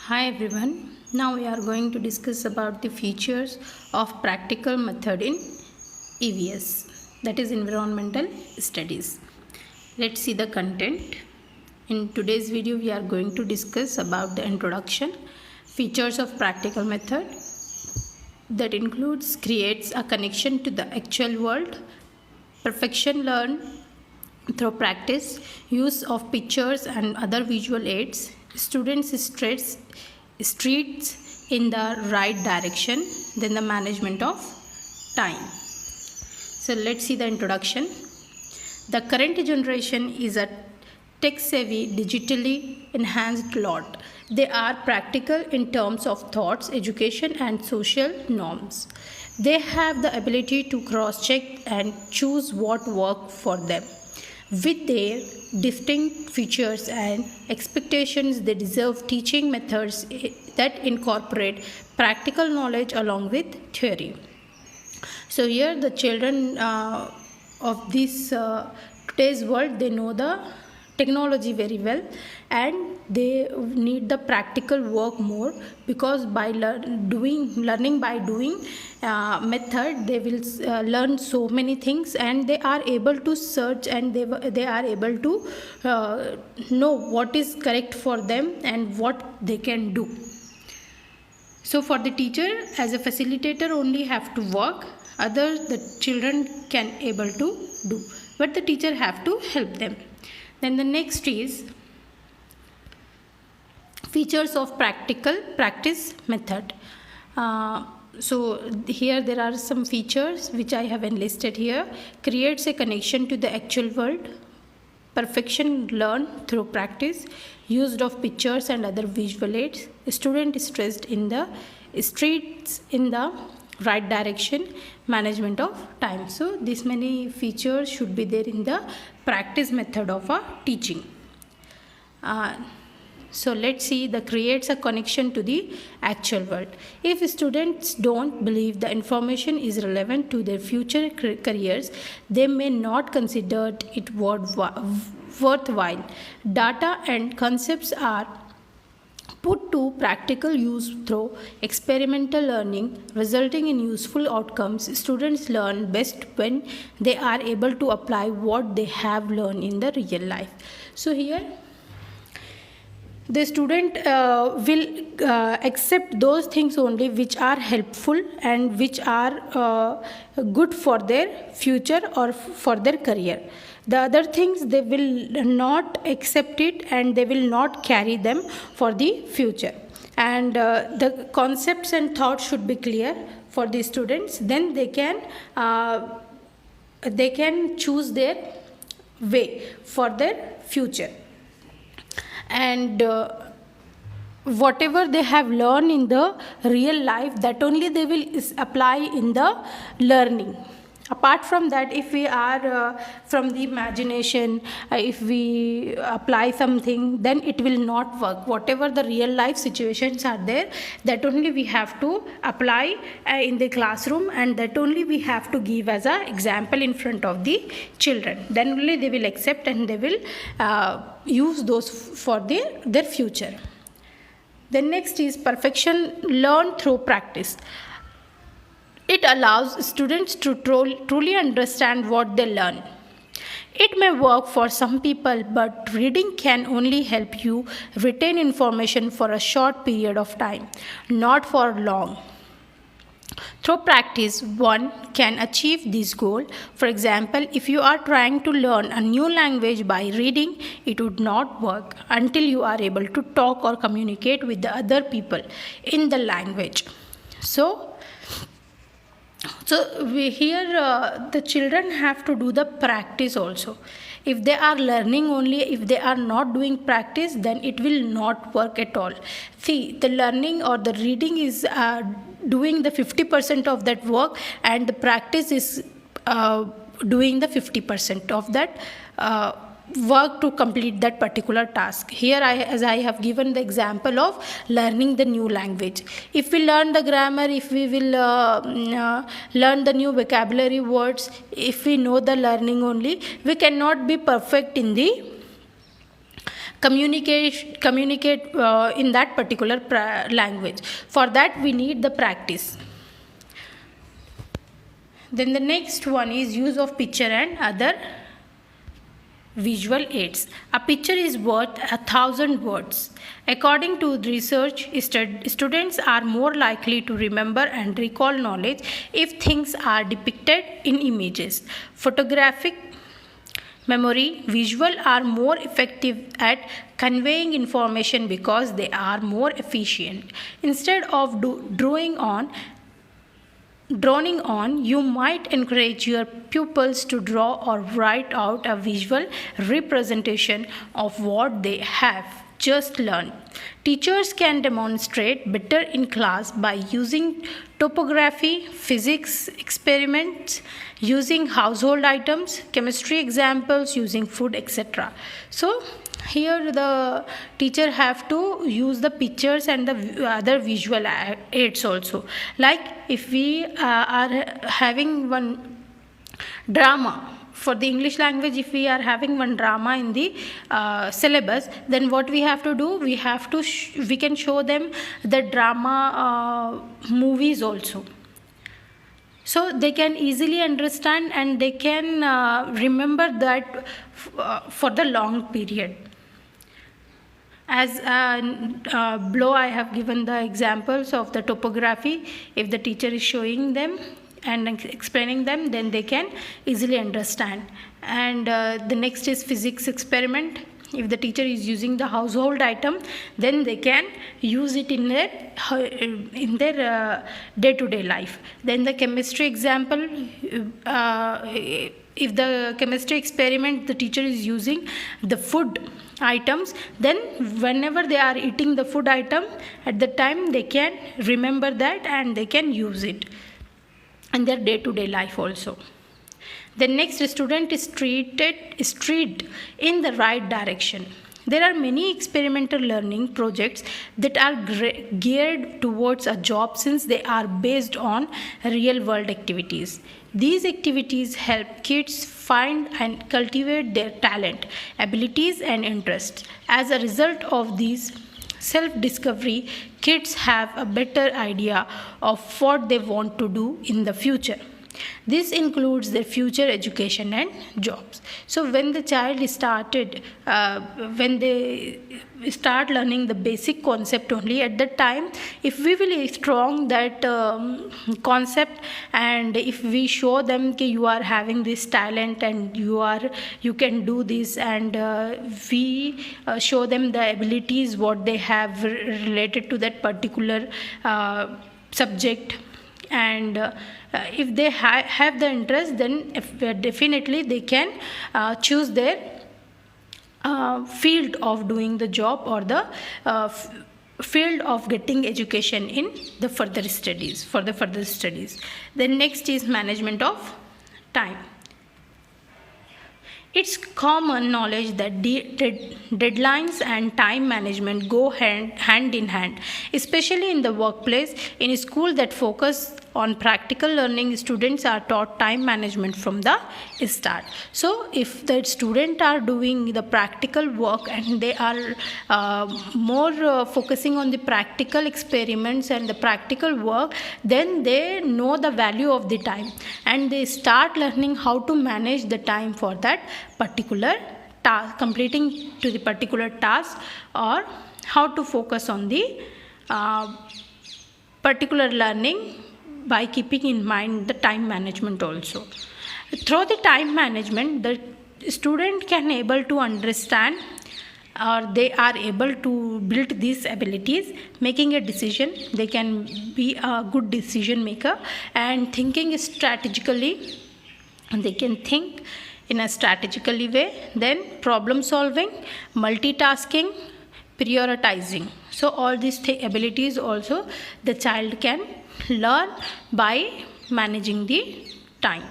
Hi everyone. Now we are going to discuss about the features of practical method in EVS, that is environmental studies. Let's see the content. In today's video we are going to discuss about the introduction, features of practical method, that includes creates a connection to the actual world, perfection learned through practice, use of pictures and other visual aids, students streets in the right direction, then the management of time. So let's see the introduction. The current generation is a tech-savvy, digitally enhanced lot. They are practical in terms of thoughts, education and social norms. They have the ability to cross-check and choose what works for them. With their distinct features and expectations, they deserve teaching methods that incorporate practical knowledge along with theory. So here the children of this today's world, they know the technology very well and they need the practical work more, because by learning by doing method, they will learn so many things and they are able to search and they are able to know what is correct for them and what they can do. So for the teacher, as a facilitator, only have to work, others the children can able to do, but the teacher have to help them. Then the next is features of practice method. So here there are some features which I have enlisted here. Creates a connection to the actual world, perfection learned through practice, use of pictures and other visual aids, student is stressed in the streets in the right direction, management of time. So these many features should be there in the practice method of a teaching. So let's see, the creates a connection to the actual world. If students don't believe the information is relevant to their future careers, they may not consider it worthwhile. Data and concepts are put to practical use through experimental learning, resulting in useful outcomes. Students learn best when they are able to apply what they have learned in the real life. So here the student will accept those things only which are helpful and which are good for their future or for their career. The other things, they will not accept it and they will not carry them for the future. And the concepts and thoughts should be clear for the students. Then they can choose their way for their future. And whatever they have learned in the real life, that only they will apply in the learning. Apart from that, if we are from the imagination, if we apply something, then it will not work. Whatever the real life situations are there, that only we have to apply in the classroom, and that only we have to give as an example in front of the children. Then only they will accept and they will use those for their future. The next is perfection learned through practice. It allows students to truly understand what they learn. It may work for some people, but reading can only help you retain information for a short period of time, not for long. Through practice, one can achieve this goal. For example, if you are trying to learn a new language by reading, it would not work until you are able to talk or communicate with the other people in the language. So the children have to do the practice also. If they are learning only, if they are not doing practice, then it will not work at all. See, the learning or the reading is doing the 50% of that work, and the practice is doing the 50% of that work to complete that particular task. Here as I have given the example of learning the new language. If we learn the grammar, if we will learn the new vocabulary words, if we know the learning only, we cannot be perfect in the communicate in that particular language. For that we need the practice. Then the next one is use of picture and other visual aids. A picture is worth 1,000 words. According to research, students are more likely to remember and recall knowledge if things are depicted in images. Photographic memory, visual are more effective at conveying information because they are more efficient. Instead of droning on, you might encourage your pupils to draw or write out a visual representation of what they have just learned. Teachers can demonstrate better in class by using topography, physics experiments, using household items, chemistry examples, using food, etc. So here the teacher have to use the pictures and the other visual aids also. Like if we are having one drama, for the English language, if we are having one drama in the syllabus, then what we have to do, we can show them the drama movies also, so they can easily understand and they can remember that for the long period. As below I have given the examples of the topography. If the teacher is showing them and explaining them, then they can easily understand. And the next is physics experiment. If the teacher is using the household item, then they can use it in their day-to-day life. Then the chemistry example, if the chemistry experiment the teacher is using the food items, then whenever they are eating the food item, at the time they can remember that and they can use it in their day-to-day life also. The next, student is treated in the right direction. There are many experimental learning projects that are geared towards a job, since they are based on real world activities. These activities help kids find and cultivate their talent, abilities and interests. As a result of these self-discovery, kids have a better idea of what they want to do in the future. This includes their future education and jobs. So when the child when they start learning the basic concept only, at that time, if we will strong that concept, and if we show them that you are having this talent and you can do this, and we show them the abilities what they have related to that particular subject, and if they have the interest, then definitely they can choose their field of doing the job, or the field of getting education in the further studies. Then next is management of time. It's common knowledge that deadlines and time management go hand in hand, especially in the workplace. In a school that focus on practical learning, students are taught time management from the start. So if the students are doing the practical work and they are more focusing on the practical experiments and the practical work, then they know the value of the time, and they start learning how to manage the time for that particular task, completing to the particular task, or how to focus on the particular learning by keeping in mind the time management also. Through the time management, the student can able to understand, or they are able to build these abilities, making a decision. They can be a good decision maker, and thinking strategically, and they can think in a strategically way. Then problem solving, multitasking, prioritizing. So all these abilities also the child can learn by managing the time.